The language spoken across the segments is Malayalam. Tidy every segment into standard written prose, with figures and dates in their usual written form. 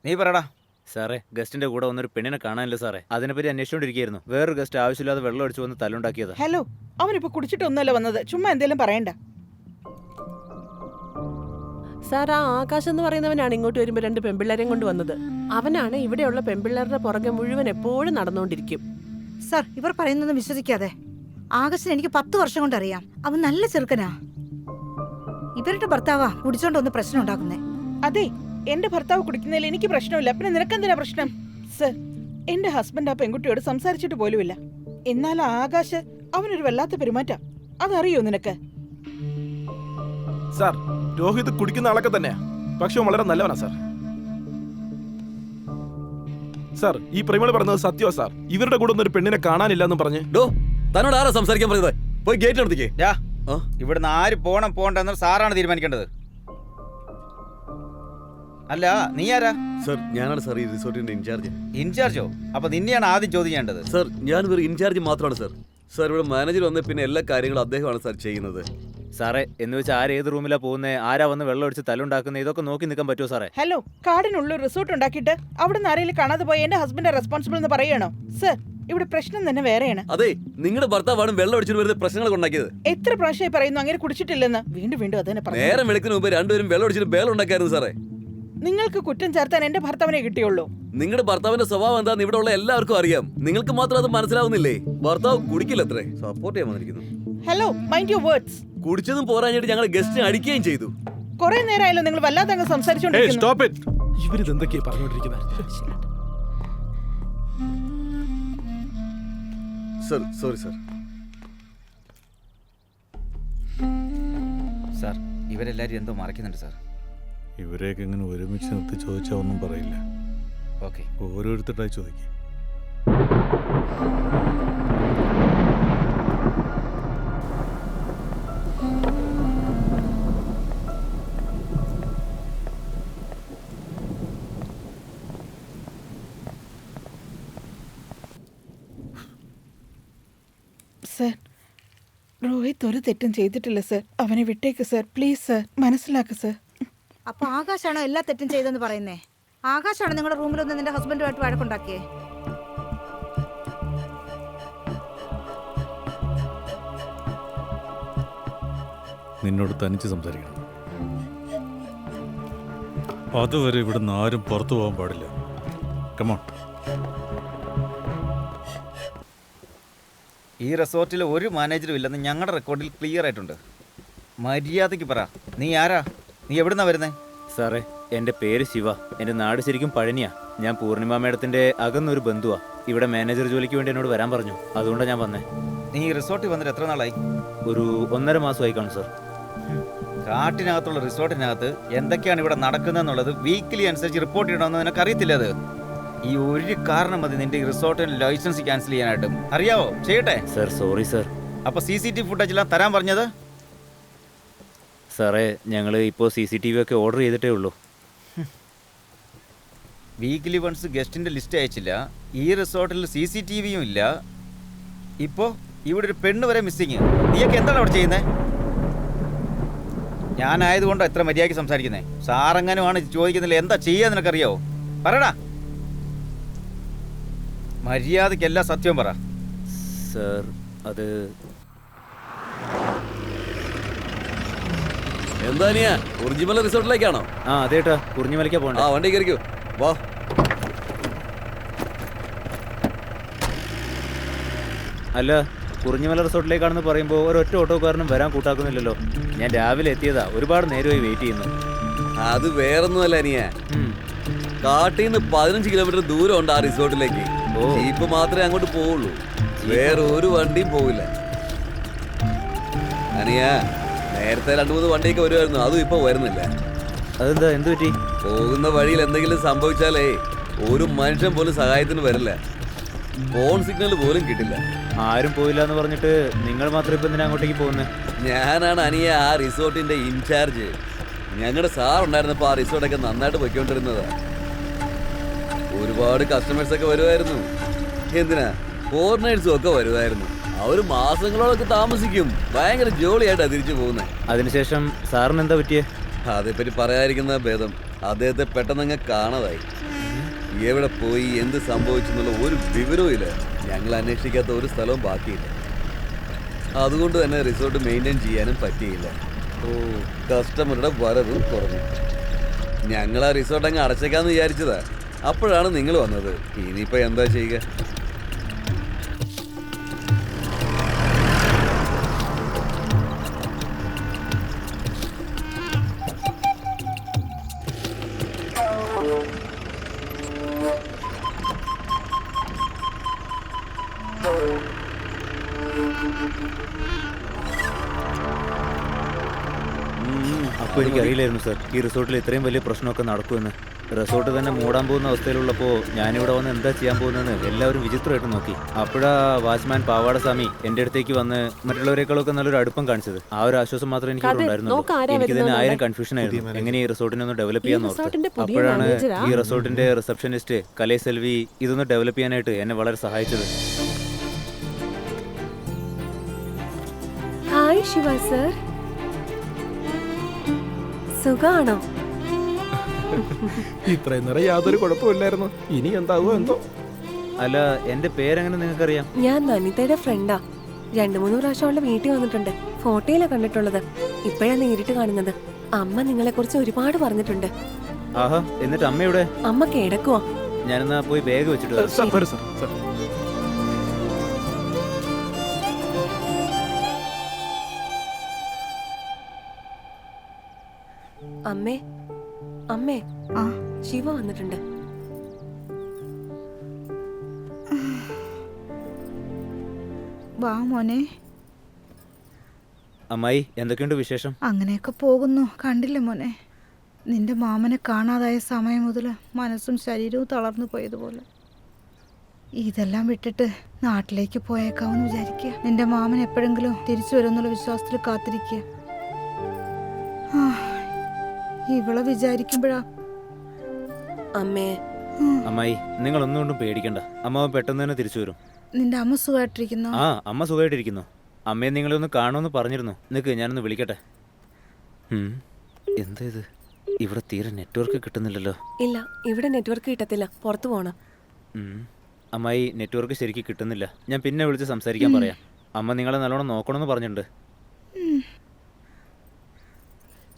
നീ പറടാ. സാറേ, ഗസ്റ്റിന്റെ കൂടെ വന്നൊരു പെണ്ണിനെ കാണാനില്ല സാറേ. അതിനെപ്പറ്റി അന്വേഷിച്ചോണ്ടിരിക്കുകയായിരുന്നു. വേറൊരു ഗസ്റ്റ് ആവശ്യമില്ലാതെ വെള്ളം അടിച്ചു വന്ന് തല്ലുണ്ടാക്കിയത്. ഹലോ, അവനിപ്പോ കുടിച്ചിട്ടൊന്നുമല്ല വന്നത്. ചുമ്മാ എന്തേലും പറയണ്ട. സാർ, ആ ആകാശ് എന്ന് പറയുന്നവനാണ് ഇങ്ങോട്ട് വരുമ്പോൾ 2 പെൺപിള്ളേരെയും കൊണ്ട് വന്നത്. അവനാണ് ഇവിടെയുള്ള പെൺപിള്ളേരുടെ പുറകെ മുഴുവൻ എപ്പോഴും നടന്നുകൊണ്ടിരിക്കും. സർ, ഇവർ പറയുന്നൊന്നും വിശ്വസിക്കാതെ. ആകാശിനെ എനിക്ക് 10 വർഷം കൊണ്ട് അറിയാം. അവൻ നല്ല ചെറുക്കനാ. ഇവരുടെ ഭർത്താവാ കുടിച്ചോണ്ട് ഒന്ന് പ്രശ്നം ഉണ്ടാക്കുന്നേ. അതെ, എന്റെ ഭർത്താവ് കുടിക്കുന്നതിൽ എനിക്ക് പ്രശ്നമില്ല. പിന്നെ നിനക്കെന്തിനാ പ്രശ്നം? സർ, എന്റെ ഹസ്ബൻഡ് ആ പെൺകുട്ടിയോട് സംസാരിച്ചിട്ട് പോലുമില്ല. എന്നാൽ ആകാശ് അവനൊരു വല്ലാത്ത പെരുമാറ്റം. അതറിയോ നിനക്ക്? സാർ, രോഹിത് കുടിക്കുന്ന ആളൊക്കെ തന്നെയാ, പക്ഷെ വളരെ നല്ലവനാ സാർ. സാർ, ഈ പ്രേമള് പറഞ്ഞത് സത്യമാ സാർ. ഇവരുടെ കൂടെ ഒന്നും ഒരു പെണ്ണിനെ കാണാനില്ലെന്ന് പറഞ്ഞ്. തന്നോട് ആരാ സംസാരിക്കാൻ പറയുന്നത്? പോയി ഗേറ്റ് നടത്തിക്കേ. ഇവിടുന്ന് ആര് പോണം പോണ്ടെന്ന് സാറാണ് തീരുമാനിക്കേണ്ടത്. അല്ല, നീ ആരാ? സർ, ഞാനാണ് സാർ ഈ റിസോർട്ടിന്റെ ഇൻചാർജ്. ഇൻചാർജോ? അപ്പൊ നിന്നെയാണ് ആദ്യം ചോദിക്കേണ്ടത്. സർ, ഞാൻ ഒരു ഇൻചാർജ് മാത്രമാണ് സർ. സാർ, ഇവിടെ മാനേജർ വന്ന പിന്നെ എല്ലാ കാര്യങ്ങളും അദ്ദേഹമാണ് സാർ ചെയ്യുന്നത്. സാറേ, എന്ന് വെച്ചാൽ ആരേത് റൂമിലാ പോകുന്നത്, ആരാ വന്ന് വെള്ളം അടിച്ച് തല്ലുണ്ടാക്കുന്നത്, ഇതൊക്കെ നോക്കി നിൽക്കാൻ പറ്റുമോ സാറേ? ഹലോ, കാടിനുള്ള റിസോർട്ട് ഉണ്ടാക്കിയിട്ട് അവിടുന്ന് ആരെങ്കിലും കാണാതെ പോയി എന്റെ ഹസ്ബൻഡ് റെസ്പോൺസിബിൾ എന്ന് പറയണോ? സർ, ഇവിടെ പ്രശ്നം തന്നെ വേറെയാണ്. അതെ, നിങ്ങളുടെ ഭർത്താവാണ് വെള്ളം അടിച്ചിട്ട് വരുന്ന പ്രശ്നങ്ങൾ ഉണ്ടാക്കിയത്. എത്ര പ്രാവശ്യമായി പറയുന്നു അങ്ങനെ കുടിച്ചിട്ടില്ലെന്ന്. വീണ്ടും വീണ്ടും അതന്നെ പറഞ്ഞു. നേരം വെളുക്കുന്ന മുമ്പ് രണ്ടുപേരും വെള്ളം അടിച്ചിട്ട് ബേളം ഉണ്ടാക്കായിരുന്നു സാറേ. നിങ്ങൾക്ക് കുറ്റം ചേർത്താൻ എന്റെ ഭർത്താവിനെ കിട്ടിയുള്ളൂ. നിങ്ങളുടെ ഭർത്താവിന്റെ സ്വഭാവം എന്താന്ന് ഇവിടെ ഉള്ള എല്ലാവർക്കും അറിയാം. നിങ്ങൾക്ക് മാത്രം അത് മനസ്സിലാവുന്നില്ലേ? ഭർത്താവ് കുടിക്കില്ലത്രേ, സപ്പോർട്ട് ചെയ്യാൻ വന്നിരിക്കുന്നു. Hello, mind your words. കുടിച്ചതും പോരാഞ്ഞിട്ട് ഞങ്ങൾ ഗസ്റ്റിനെ അടിക്കുകയും ചെയ്തു. കുറെ നേരമായല്ലോ നിങ്ങൾ വല്ലാതെ അങ്ങ് സംസാരിച്ചോണ്ടിരിക്കുന്നു. ഇവരിതെന്തൊക്കെയാ പറഞ്ഞോണ്ടിരിക്കുന്നത്? Sir, sorry sir. സാർ, ഇവരെല്ലാരും എന്തോ മറക്കുന്നുണ്ട് സാർ. ഇവരെയൊക്കെ ഇങ്ങനെ ഒരുമിച്ച് നിർത്തി ചോദിച്ചാൽ ഒന്നും പറയില്ല. ഓക്കെ, ഓരോരുത്തരായി ചോദിക്കും. സർ, രോഹിത് ഒരു തെറ്റും ചെയ്തിട്ടില്ല സർ. അവനെ വിട്ടേക്ക് സർ, പ്ലീസ് സർ, മനസ്സിലാക്ക് സർ. അപ്പൊ ആകാശാണോ എല്ലാ തെറ്റും ചെയ്തെന്ന് പറയുന്നേ? ആകാശാണോ നിങ്ങളുടെ റൂമിലൊന്ന് നിന്റെ ഹസ്ബൻഡുമായിട്ട് വഴക്കുണ്ടാക്കിയേ? നിന്നോട് തനിച്ച് സംസാരിക്കണം. അതുവരെ ഇവിടുന്ന് ആരും പുറത്തു പോകാൻ പാടില്ല. കമോൺ. ഈ റിസോർട്ടിൽ ഒരു മാനേജറും ഇല്ലെന്ന് ഞങ്ങളുടെ റെക്കോർഡിൽ ക്ലിയർ ആയിട്ടുണ്ട്. മര്യാദയ്ക്ക് പറ, നീ ആരാ? നീ എവിടുന്നാ വരുന്നേ? സാറേ, എൻ്റെ പേര് ശിവ. എൻ്റെ നാട് ശരിക്കും പഴനിയാ. ഞാൻ പൂർണിമ മേഡത്തിന്റെ അകന്നൊരു ബന്ധുവാ. ഇവിടെ മാനേജർ ജോലിക്ക് വേണ്ടി എന്നോട് വരാൻ പറഞ്ഞു. അതുകൊണ്ടാണ് ഞാൻ വന്നേ. നീ ഈ റിസോർട്ടിൽ വന്നിട്ട് എത്ര നാളായി? ഒരു 1.5 മാസമായി കാണും സാർ. കാട്ടിനകത്തുള്ള റിസോർട്ടിനകത്ത് എന്തൊക്കെയാണ് ഇവിടെ നടക്കുന്നതെന്നുള്ളത് വീക്കിലി അനുസരിച്ച് റിപ്പോർട്ട് ചെയ്യണമെന്ന് നിനക്ക് അറിയത്തില്ല. അത് ഈ ഒരു കാരണം മതി നിന്റെ ഈ റിസോർട്ടിന് ലൈസൻസ് ക്യാൻസൽ ചെയ്യാനായിട്ടും. അറിയാവോ? ചെയ്യട്ടെ സാർ, സോറി സാർ. അപ്പൊ CCTV ഫുട്ടേജ് എല്ലാം തരാൻ പറഞ്ഞത്? സാറേ, ഞങ്ങൾ ഇപ്പോൾ CCTV ഒക്കെ ഓർഡർ ചെയ്തിട്ടേ ഉള്ളൂ. വീക്കിലി വൺസ് ഗസ്റ്റിന്റെ ലിസ്റ്റ് അയച്ചില്ല. ഈ റിസോർട്ടിൽ CCTVയും ഇല്ല. ഇപ്പോ ഇവിടെ ഒരു പെണ്ണ് വരെ മിസ്സിങ്. നീയൊക്കെ എന്താണ് അവിടെ ചെയ്യുന്നത്? ഞാനായതുകൊണ്ടോ എത്ര മര്യാദയ്ക്ക് സംസാരിക്കുന്നേ? സാറെങ്ങനുമാണ് ചോദിക്കുന്നില്ല, എന്താ ചെയ്യാൻ നിനക്കറിയാവോ? പറടാ, മര്യാദയ്ക്ക് എല്ലാ സത്യവും പറ. സാർ, അത് എന്താ നീയാ കുറിഞ്ഞിമല റിസോർട്ടിലേക്കാണോ? ആ അതേട്ടാ, കുറിഞ്ഞിമലയ്ക്കാ പോകണ്ട. ആ, വണ്ടി കയറിക്കോ, വാ. അല്ല, കുറിഞ്ഞിമല റിസോർട്ടിലേക്കാണെന്ന് പറയുമ്പോൾ ഒരൊറ്റ ഓട്ടോക്കാരനും വരാൻ കൂട്ടാക്കുന്നില്ലല്ലോ. ഞാൻ രാവിലെ എത്തിയതാ, ഒരുപാട് നേരമായി വെയിറ്റ് ചെയ്യുന്നു. അത് വേറൊന്നുമല്ല നീയാ, കാട്ടിൽ നിന്ന് 15 കിലോമീറ്റർ ദൂരം ഉണ്ട് ആ റിസോർട്ടിലേക്ക്. ജീപ്പ് മാത്രമേ അങ്ങോട്ട് പോവുള്ളൂ, വേറെ ഒരു വണ്ടിയും പോവില്ല. അനിയാ, നേരത്തെ 2-3 വണ്ടിയൊക്കെ വരുമായിരുന്നു, അതും ഇപ്പൊ വരുന്നില്ല. അതെന്താ, എന്ത് പറ്റി? പോകുന്ന വഴിയിൽ എന്തെങ്കിലും സംഭവിച്ചാലേ ഒരു മനുഷ്യൻ പോലും സഹായത്തിന് വരില്ല. ഫോൺ സിഗ്നൽ പോലും കിട്ടില്ല. ആരും പോയില്ല എന്ന് പറഞ്ഞിട്ട് നിങ്ങൾ മാത്രം ഇപ്പൊ എന്തിനാ അങ്ങോട്ടേക്ക് പോകുന്നത്? ഞാനാണ് അനിയ ആ റിസോർട്ടിന്റെ ഇൻചാർജ്. ഞങ്ങളുടെ സാർ ഉണ്ടായിരുന്നപ്പോൾ ആ റിസോർട്ടൊക്കെ നന്നായിട്ട് പൊയ്ക്കൊണ്ടിരുന്നതാ. ഒരുപാട് കസ്റ്റമേഴ്സൊക്കെ വരുമായിരുന്നു. എന്തിനാ, ഫോറിനേഴ്സും ഒക്കെ വരുമായിരുന്നു. അവർ മാസങ്ങളോടൊക്കെ താമസിക്കും. ഭയങ്കര ജോളിയായിട്ടാണ് തിരിച്ചു പോകുന്നത്. അതിനുശേഷം സാറിന് എന്താ പറ്റിയേ? അതേപ്പറ്റി പറയാതിരിക്കുന്ന ഭേദം. അദ്ദേഹത്തെ പെട്ടെന്ന് അങ്ങ് കാണാതായി. എവിടെ പോയി എന്ത് സംഭവിച്ചെന്നുള്ള ഒരു വിവരവും ഇല്ല. ഞങ്ങൾ അന്വേഷിക്കാത്ത ഒരു സ്ഥലവും ബാക്കിയില്ല. അതുകൊണ്ട് തന്നെ റിസോർട്ട് മെയിൻറ്റെയിൻ ചെയ്യാനും പറ്റിയില്ല. കസ്റ്റമറുടെ വരവും കുറഞ്ഞു. ഞങ്ങൾ ആ റിസോർട്ട് അങ്ങ് അടച്ചേക്കാന്ന് വിചാരിച്ചതാ. അപ്പോഴാണ് നിങ്ങൾ വന്നത്. ഇനിയിപ്പോ എന്താ ചെയ്യുക? അപ്പോൾ എനിക്കറിയില്ലായിരുന്നു സർ ഈ റിസോർട്ടിൽ ഇത്രയും വലിയ പ്രശ്നമൊക്കെ നടക്കുമെന്ന്. റിസോർട്ട് തന്നെ മൂടാൻ പോകുന്ന അവസ്ഥയിലുള്ളപ്പോൾ ഞാനിവിടെ വന്ന് എന്താ ചെയ്യാൻ പോകുന്നതെന്ന് എല്ലാവരും വിചിത്രമായിട്ട് നോക്കി. അപ്പോഴാ വാച്ച്മാൻ പാവാടസ്വാമി എൻ്റെ അടുത്തേക്ക് വന്ന് മറ്റുള്ളവരെക്കാളൊക്കെ നല്ലൊരു അടുപ്പം കാണിച്ചത്. ആ ഒരു ആശ്വാസം മാത്രമേ എനിക്ക് ഉണ്ടായിരുന്നുള്ളൂ. എനിക്ക് തന്നെ 1000 കൺഫ്യൂഷൻ ആയിരുന്നു എങ്ങനെ ഈ റിസോർട്ടിനെ ഒന്ന് ഡെവലപ്പ് ചെയ്യാൻ നോക്കി. അപ്പോഴാണ് ഈ റിസോർട്ടിന്റെ റിസപ്ഷനിസ്റ്റ് കലൈ സെൽവി ഇതൊന്ന് ഡെവലപ്പ് ചെയ്യാനായിട്ട് എന്നെ വളരെ സഹായിച്ചത്. ഹായ് ശിവ സർ, സുഖാണോ? ഇത്രയും നേരം യാതൊരു കുഴപ്പമില്ലായിരുന്നു. ഇനി എന്താവോ എന്തോ. അല്ല, എന്റെ പേരെങ്ങനെ നിങ്ങൾക്കറിയാം? ഞാൻ നനിതയുടെ ഫ്രണ്ടാ. 2-3 പ്രാവശ്യം അവളുടെ വീട്ടിൽ വന്നിട്ടുണ്ട്. ഫോട്ടോയിലാ കണ്ടിട്ടുള്ളത്, ഇപ്പോഴാ നേരിട്ട് കാണുന്നത്. അമ്മ നിങ്ങളെ കുറിച്ച് ഒരുപാട് പറഞ്ഞിട്ടുണ്ട്. ആഹാ, എന്നിട്ട് അമ്മയുടെ? അമ്മ കിടക്കുവാ. ഞാനെന്നാ പോയി ബാഗ് വെച്ചിട്ട് വരാം. സാർ വരൂ സാർ. സാർ അമ്മേ, അമ്മേ, ആ ശിവ വന്നിട്ടുണ്ട്. വാ മോനെ. അമ്മായി, എന്തൊക്കെയുണ്ട് വിശേഷം? അങ്ങനെയൊക്കെ പോകുന്നു. കണ്ടില്ലേ മോനെ, നിന്റെ മാമനെ കാണാതായ സമയം മുതൽ മനസ്സും ശരീരവും തളർന്നു പോയതുപോലെ. ഇതെല്ലാം വിട്ടിട്ട് നാട്ടിലേക്ക് പോയേക്കാമെന്ന് വിചാരിക്കുക. നിന്റെ മാമൻ എപ്പോഴെങ്കിലും തിരിച്ചു വരുമെന്നുള്ള വിശ്വാസത്തിൽ കാത്തിരിക്കുക. ഇവളെ വിചാരിക്കുമ്പോഴാ. അമ്മേ, അമ്മായി, നിങ്ങൾ ഒന്നുകൊണ്ടും പേടിക്കണ്ട. അമ്മ പെട്ടെന്ന് തന്നെ തിരിച്ചു വരും. നിന്റെ അമ്മ സുഖമായിട്ടിരിക്കുന്നു? ആ, അമ്മ സുഖമായിട്ടിരിക്കുന്നു. അമ്മയെ നിങ്ങളെ ഒന്ന് കാണുമെന്ന് പറഞ്ഞിരുന്നു. നിൽക്ക്, ഞാനൊന്ന് വിളിക്കട്ടെ. എന്താ ഇത്, ഇവിടെ തീരെ നെറ്റ്വർക്ക് കിട്ടുന്നില്ലല്ലോ. ഇല്ല, ഇവിടെ നെറ്റ്വർക്ക് കിട്ടത്തില്ല, പുറത്തു പോണം. അമ്മായി, നെറ്റ്വർക്ക് ശരിക്കും കിട്ടുന്നില്ല. ഞാൻ പിന്നെ വിളിച്ച് സംസാരിക്കാൻ പറയാം. അമ്മ നിങ്ങളെ നല്ലോണം നോക്കണമെന്ന് പറഞ്ഞിട്ടുണ്ട്.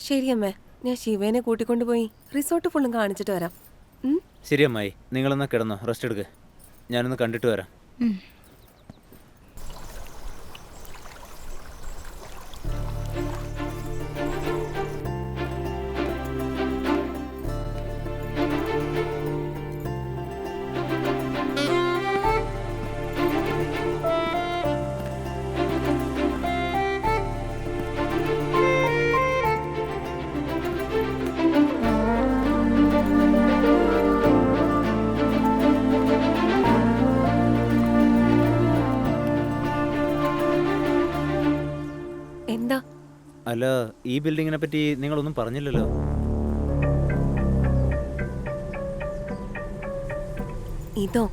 ശരി അമ്മേ, ഞാൻ ശിവേനെ കൂട്ടിക്കൊണ്ടുപോയി റിസോർട്ട് ഫുള്ളും കാണിച്ചിട്ട് വരാം. ശരി അമ്മായി, നിങ്ങളെന്നാ കിടന്നോ, റെസ്റ്റ് എടുക്ക്. ഞാനൊന്ന് കണ്ടിട്ട് വരാം. എന്താ? അല്ല, ഈ ബിൽഡിങ്ങിനെ പറ്റി നിങ്ങളൊന്നും പറഞ്ഞില്ലല്ലോ. ഇതോ?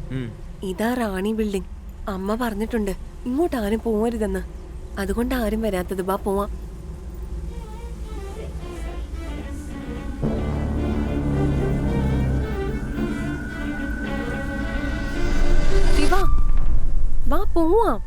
ഇതാ റാണി ബിൽഡിംഗ്. അമ്മ പറഞ്ഞിട്ടുണ്ട് ഇങ്ങോട്ട് ആരും പോവരുതെന്ന്. അതുകൊണ്ട് ആരും വരാത്തത്. ബാ പോവാം. ശിവ, വാ പോവാം.